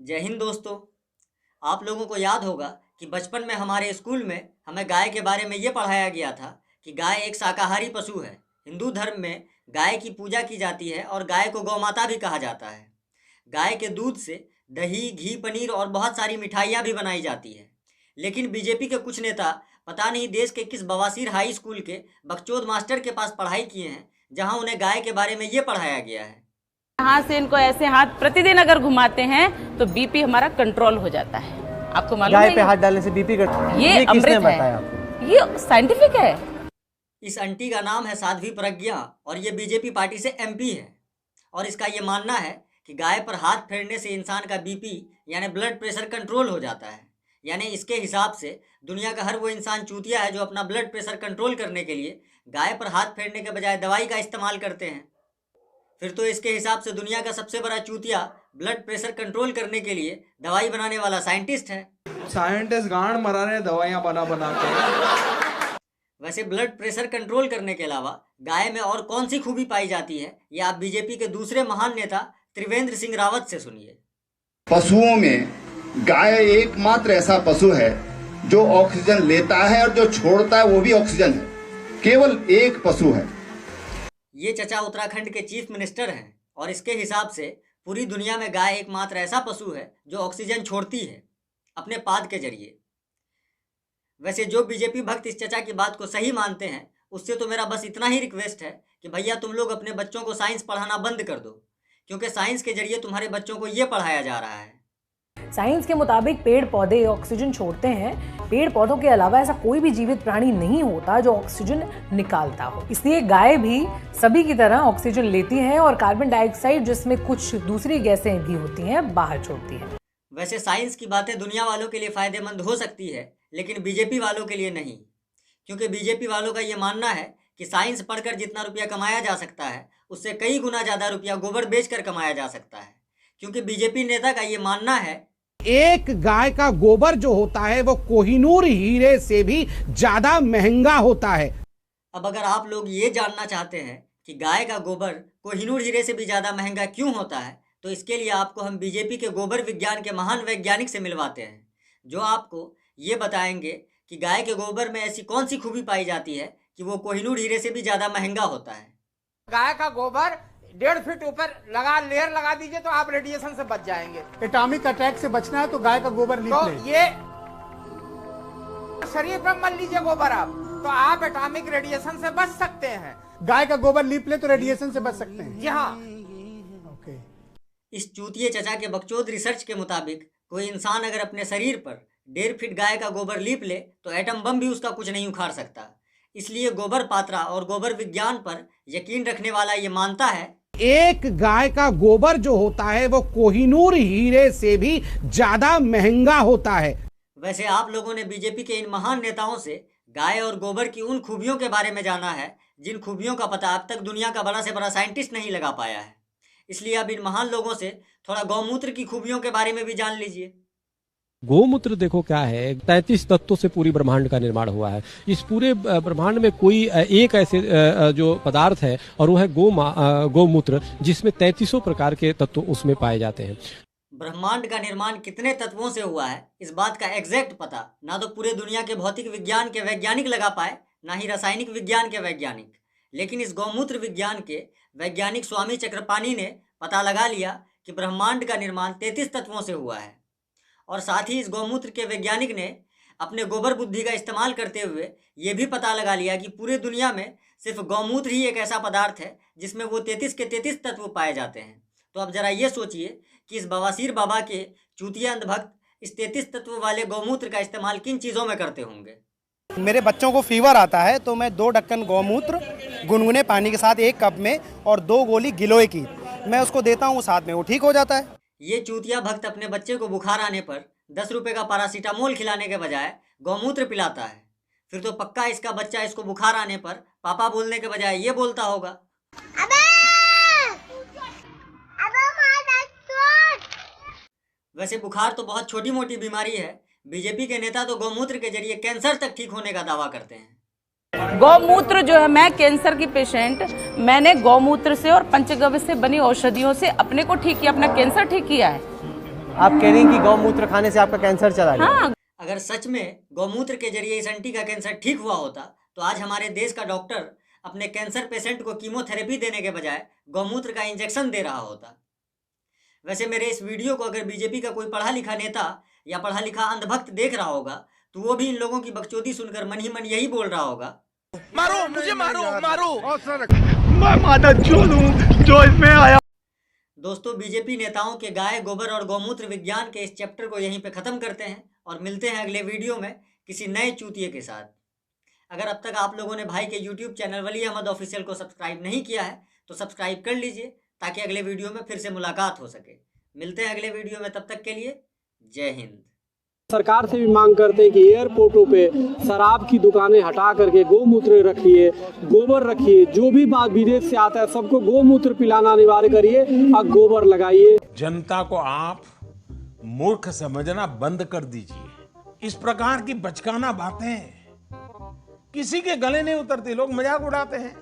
जय हिंद दोस्तों। आप लोगों को याद होगा कि बचपन में हमारे स्कूल में हमें गाय के बारे में ये पढ़ाया गया था कि गाय एक शाकाहारी पशु है। हिंदू धर्म में गाय की पूजा की जाती है और गाय को गौ माता भी कहा जाता है। गाय के दूध से दही, घी, पनीर और बहुत सारी मिठाइयाँ भी बनाई जाती है। लेकिन बीजेपी के कुछ नेता पता नहीं देश के किस बवासीर हाई स्कूल के बकचोद मास्टर के पास पढ़ाई किए हैं, जहाँ उन्हें गाय के बारे में ये पढ़ाया गया है। यहाँ से इनको ऐसे हाथ प्रतिदिन अगर घुमाते हैं तो बीपी हमारा कंट्रोल हो जाता है। आपको मालूम है? गाय पे हाथ डालने से बीपी ये अमृत है, ये साइंटिफिक है। इस आंटी का नाम है साध्वी प्रज्ञा और ये बीजेपी पार्टी से एमपी है। और इसका ये मानना है कि गाय पर हाथ फेरने से इंसान का बीपी यानी ब्लड प्रेशर कंट्रोल हो जाता है। यानी इसके हिसाब से दुनिया का हर वो इंसान चूतिया है जो अपना ब्लड प्रेशर कंट्रोल करने के लिए गाय पर हाथ फेरने के बजाय दवाई का इस्तेमाल करते हैं। फिर तो इसके हिसाब से दुनिया का सबसे बड़ा चूतिया ब्लड प्रेशर कंट्रोल करने के लिए दवाई बनाने वाला साइंटिस्ट है। साइंटिस्ट गांड मरा रहे दवाइयां बना बना के। वैसे ब्लड प्रेशर कंट्रोल करने के अलावा गाय में और कौन सी खूबी पाई जाती है, ये आप बीजेपी के दूसरे महान नेता त्रिवेंद्र सिंह रावत से सुनिए। पशुओं में गाय एकमात्र ऐसा पशु है जो ऑक्सीजन लेता है और जो छोड़ता है वो भी ऑक्सीजन है। केवल एक पशु है। ये चचा उत्तराखंड के चीफ मिनिस्टर हैं और इसके हिसाब से पूरी दुनिया में गाय एकमात्र ऐसा पशु है जो ऑक्सीजन छोड़ती है अपने पाद के जरिए। वैसे जो बीजेपी भक्त इस चचा की बात को सही मानते हैं, उससे तो मेरा बस इतना ही रिक्वेस्ट है कि भैया तुम लोग अपने बच्चों को साइंस पढ़ाना बंद कर दो, क्योंकि साइंस के जरिए तुम्हारे बच्चों को ये पढ़ाया जा रहा है। साइंस के मुताबिक पेड़ पौधे ऑक्सीजन छोड़ते हैं। पेड़ पौधों के अलावा ऐसा कोई भी जीवित प्राणी नहीं होता जो ऑक्सीजन निकालता हो। इसलिए गाय भी सभी की तरह ऑक्सीजन लेती है और कार्बन डाइऑक्साइड, जिसमें कुछ दूसरी गैसें भी होती हैं, बाहर छोड़ती है। वैसे साइंस की बातें दुनिया वालों के लिए फायदेमंद हो सकती है, लेकिन बीजेपी वालों के लिए नहीं, क्योंकि बीजेपी वालों का ये मानना है कि साइंस पढ़कर जितना रुपया कमाया जा सकता है उससे कई गुना ज़्यादा रुपया गोबर बेचकर कमाया जा सकता है। क्योंकि बीजेपी नेता का ये मानना है एक गाय का गोबर जो होता है वो कोहिनूर हीरे से भी ज्यादा महंगा होता है। अब अगर आप लोग ये जानना चाहते हैं कि गाय का गोबर कोहिनूर हीरे से भी ज़्यादा महंगा क्यों होता है, तो इसके लिए आपको हम बीजेपी के गोबर विज्ञान के महान वैज्ञानिक से मिलवाते हैं, जो आपको ये बताएंगे कि गाय के गोबर में ऐसी कौन सी खूबी पाई जाती है कि वो कोहिनूर हीरे से भी ज़्यादा महंगा होता है। गाय का गोबर 1.5 फीट ऊपर लेयर लगा दीजिए तो आप रेडिएशन से बच जाएंगे। एटॉमिक अटैक से बचना है तो गाय का गोबर लीप तो लें। ये शरीर पर मल लीजिए गोबर आप, तो आप एटॉमिक रेडिएशन से बच सकते हैं। गाय का गोबर लीप ले तो रेडिएशन से बच सकते हैं। जी हाँ। ओके। इस चूतिए चचा के बकचोद रिसर्च के मुताबिक कोई इंसान अगर अपने शरीर पर 1.5 फीट गाय का गोबर लीप ले तो एटम बम भी उसका कुछ नहीं उखाड़ सकता। इसलिए गोबर पात्रा और गोबर विज्ञान पर यकीन रखने वाला ये मानता है एक गाय का गोबर जो होता है वो कोहिनूर हीरे से भी ज्यादा महंगा होता है। वैसे आप लोगों ने बीजेपी के इन महान नेताओं से गाय और गोबर की उन खूबियों के बारे में जाना है जिन खूबियों का पता अब तक दुनिया का बड़ा से बड़ा साइंटिस्ट नहीं लगा पाया है। इसलिए अब इन महान लोगों से थोड़ा गौमूत्र की खूबियों के बारे में भी जान लीजिए। गोमूत्र देखो क्या है, 33 तत्वों से पूरी ब्रह्मांड का निर्माण हुआ है। इस पूरे ब्रह्मांड में कोई एक ऐसे जो पदार्थ है और वो है गोमूत्र, जिसमें 33 प्रकार के तत्व उसमें पाए जाते हैं। ब्रह्मांड का निर्माण कितने तत्वों से हुआ है, इस बात का एग्जैक्ट पता ना तो पूरे दुनिया के भौतिक विज्ञान के वैज्ञानिक लगा पाए, ना ही रासायनिक विज्ञान के वैज्ञानिक। लेकिन इस गौमूत्र विज्ञान के वैज्ञानिक स्वामी चक्रपाणी ने पता लगा लिया कि ब्रह्मांड का निर्माण 33 तत्वों से हुआ है। और साथ ही इस गौमूत्र के वैज्ञानिक ने अपने गोबर बुद्धि का इस्तेमाल करते हुए ये भी पता लगा लिया कि पूरे दुनिया में सिर्फ गौमूत्र ही एक ऐसा पदार्थ है जिसमें वो 33 के 33 तत्व पाए जाते हैं। तो अब जरा ये सोचिए कि इस बवासीर बाबा के चूतिया अंधभक्त इस 33 तत्व वाले गौमूत्र का इस्तेमाल किन चीज़ों में करते होंगे। मेरे बच्चों को फीवर आता है तो मैं 2 ढक्कन गौमूत्र गुनगुने पानी के साथ 1 कप में और 2 गोली गिलोय की मैं उसको देता हूँ, साथ में वो ठीक हो जाता है। ये चूतिया भक्त अपने बच्चे को बुखार आने पर 10 रुपए का पैरासीटामोल खिलाने के बजाय गौमूत्र पिलाता है। फिर तो पक्का इसका बच्चा इसको बुखार आने पर पापा बोलने के बजाय ये बोलता होगा, अबे! वैसे बुखार तो बहुत छोटी मोटी बीमारी है। बीजेपी के नेता तो गौमूत्र के जरिए कैंसर तक ठीक होने का दावा करते हैं। गौमूत्र जो है, मैं कैंसर की पेशेंट, मैंने गौमूत्र से और पंचगव्य से बनी औषधियों से अपने को ठीक किया, अपना कैंसर ठीक किया है। आप कह रही हैं कि गौमूत्र खाने से आपका कैंसर चला गया। हाँ। अगर सच में गौमूत्र के जरिए इस आंटी का कैंसर ठीक हुआ होता तो आज हमारे देश का डॉक्टर अपने कैंसर पेशेंट को कीमोथेरेपी देने के बजाय गौमूत्र का इंजेक्शन दे रहा होता। वैसे मेरे इस वीडियो को अगर बीजेपी का कोई पढ़ा लिखा नेता या पढ़ा लिखा अंधभक्त देख रहा होगा तो वो भी इन लोगों की बकचोदी सुनकर मन ही मन यही बोल रहा होगा, मारो मुझे, मारो मारो, मैं माता चोद हूं जो इसमें आया। दोस्तों, बीजेपी नेताओं के गाय गोबर और गौमूत्र विज्ञान के इस चैप्टर को यहीं पे ख़त्म करते हैं और मिलते हैं अगले वीडियो में किसी नए चूतिए के साथ। अगर अब तक आप लोगों ने भाई के यूट्यूब चैनल वली अहमद ऑफिशियल को सब्सक्राइब नहीं किया है तो सब्सक्राइब कर लीजिए ताकि अगले वीडियो में फिर से मुलाकात हो सके। मिलते हैं अगले वीडियो में, तब तक के लिए जय हिंद। सरकार से भी मांग करते हैं कि एयरपोर्टों पे शराब की दुकानें हटा करके गोमूत्र रखिए, गोबर रखिए। जो भी बात विदेश से आता है सबको गोमूत्र पिलाना अनिवार्य करिए और गोबर लगाइए। जनता को आप मूर्ख समझना बंद कर दीजिए। इस प्रकार की बचकाना बातें किसी के गले नहीं उतरती, लोग मजाक उड़ाते हैं।